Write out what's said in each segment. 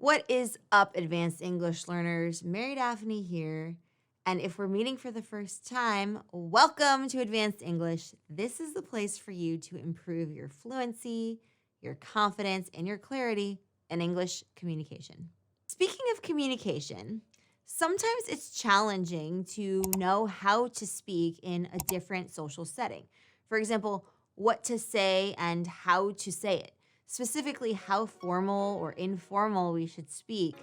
What is up, advanced English learners? Mary Daphne here. And if we're meeting for the first time, welcome to Advanced English. This is the place for you to improve your fluency, your confidence, and your clarity in English communication. Speaking of communication, sometimes it's challenging to know how to speak in a different social setting. For example, what to say and how to say it. Specifically, how formal or informal we should speak.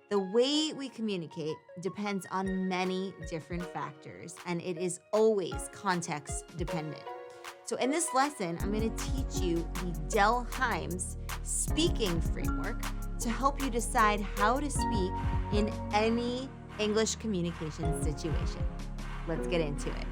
The way we communicate depends on many different factors, and it is always context dependent. So in this lesson, I'm going to teach you the Dell Hymes Speaking framework to help you decide how to speak in any English communication situation. Let's get into it.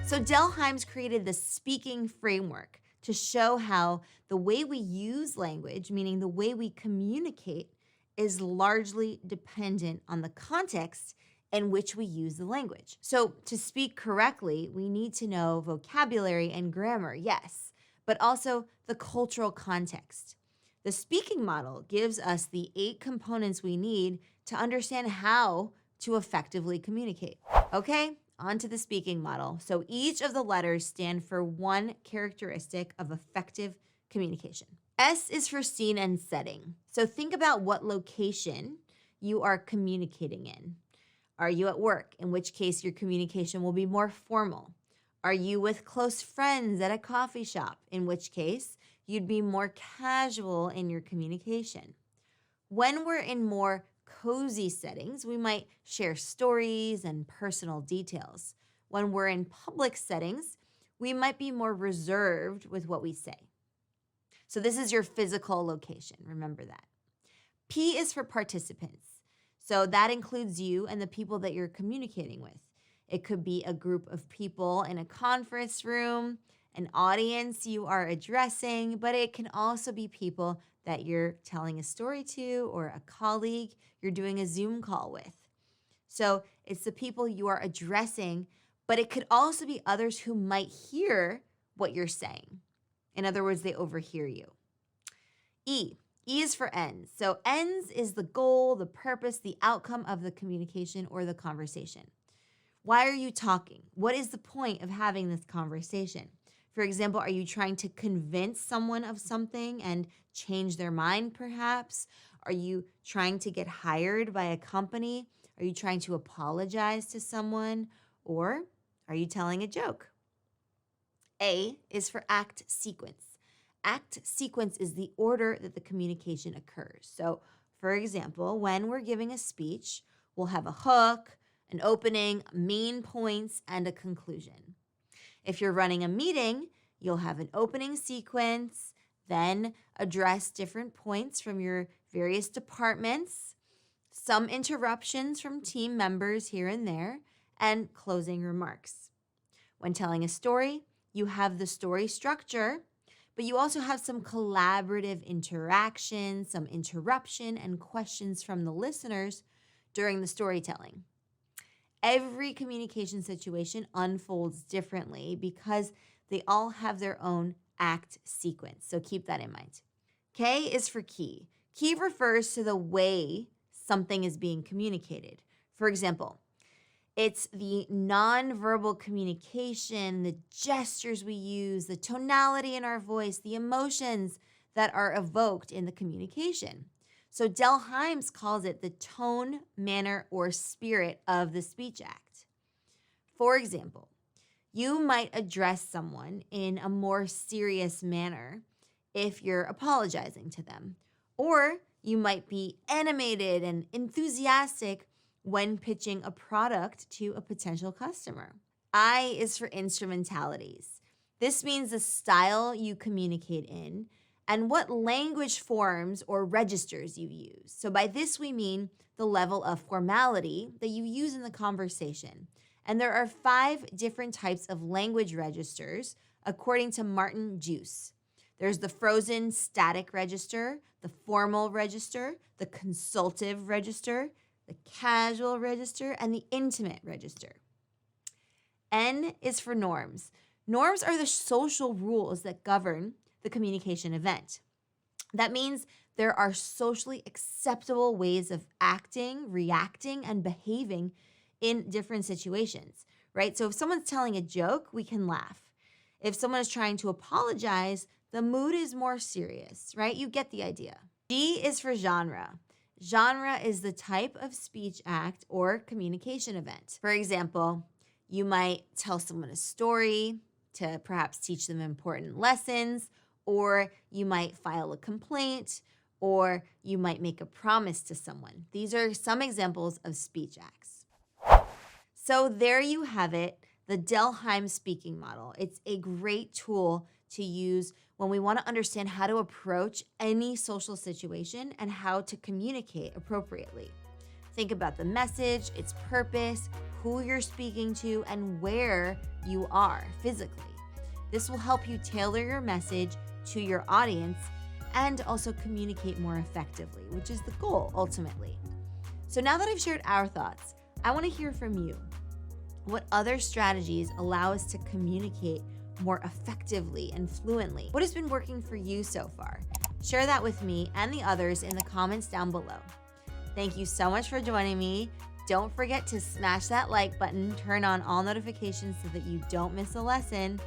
So Dell Hymes created the speaking framework to show how the way we use language, meaning the way we communicate, is largely dependent on the context in which we use the language. So to speak correctly, we need to know vocabulary and grammar, yes, but also the cultural context. The speaking model gives us the 8 components we need to understand how to effectively communicate. Okay? On to the speaking model. So each of the letters stand for one characteristic of effective communication. S is for scene and setting. So think about what location you are communicating in. Are you at work? In which case your communication will be more formal. Are you with close friends at a coffee shop? In which case you'd be more casual in your communication. When we're in more cozy settings, we might share stories and personal details. When we're in public settings, we might be more reserved with what we say. So this is your physical location. Remember that. P is for participants. So that includes you and the people that you're communicating with. It could be a group of people in a conference room, an audience you are addressing, but it can also be people that you're telling a story to or a colleague you're doing a Zoom call with. So it's the people you are addressing, but it could also be others who might hear what you're saying. In other words, they overhear you. E is for ends. So ends is the goal, the purpose, the outcome of the communication or the conversation. Why are you talking? What is the point of having this conversation? For example, are you trying to convince someone of something and change their mind perhaps? Are you trying to get hired by a company? Are you trying to apologize to someone? Or are you telling a joke? A is for act sequence. Act sequence is the order that the communication occurs. So, for example, when we're giving a speech, we'll have a hook, an opening, main points, and a conclusion. If you're running a meeting, you'll have an opening sequence, then address different points from your various departments, some interruptions from team members here and there, and closing remarks. When telling a story, you have the story structure, but you also have some collaborative interaction, some interruption and questions from the listeners during the storytelling. Every communication situation unfolds differently because they all have their own act sequence. So keep that in mind. K is for key. Key refers to the way something is being communicated. For example, it's the nonverbal communication, the gestures we use, the tonality in our voice, the emotions that are evoked in the communication. So Dell Hymes calls it the tone, manner, or spirit of the speech act. For example, you might address someone in a more serious manner if you're apologizing to them, or you might be animated and enthusiastic when pitching a product to a potential customer. I is for instrumentalities. This means the style you communicate in and what language forms or registers you use. So by this we mean the level of formality that you use in the conversation. And there are 5 different types of language registers according to Martin Juice. There's the frozen static register, the formal register, the consultative register, the casual register, and the intimate register. N is for norms. Norms are the social rules that govern the communication event. That means there are socially acceptable ways of acting, reacting, and behaving in different situations, right? So if someone's telling a joke, we can laugh. If someone is trying to apologize, the mood is more serious, right? You get the idea. G is for genre. Genre is the type of speech act or communication event. For example, you might tell someone a story to perhaps teach them important lessons, or you might file a complaint, or you might make a promise to someone. These are some examples of speech acts. So there you have it, the Dell Hymes Speaking model. It's a great tool to use when we want to understand how to approach any social situation and how to communicate appropriately. Think about the message, its purpose, who you're speaking to, and where you are physically. This will help you tailor your message to your audience and also communicate more effectively, which is the goal ultimately. So now that I've shared our thoughts, I want to hear from you. What other strategies allow us to communicate more effectively and fluently? What has been working for you so far? Share that with me and the others in the comments down below. Thank you so much for joining me. Don't forget to smash that like button, turn on all notifications so that you don't miss a lesson,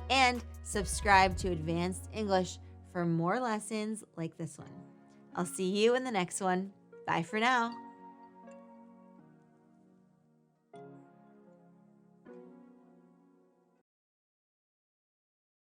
and subscribe to Advanced English for more lessons like this one. I'll see you in the next one. Bye for now.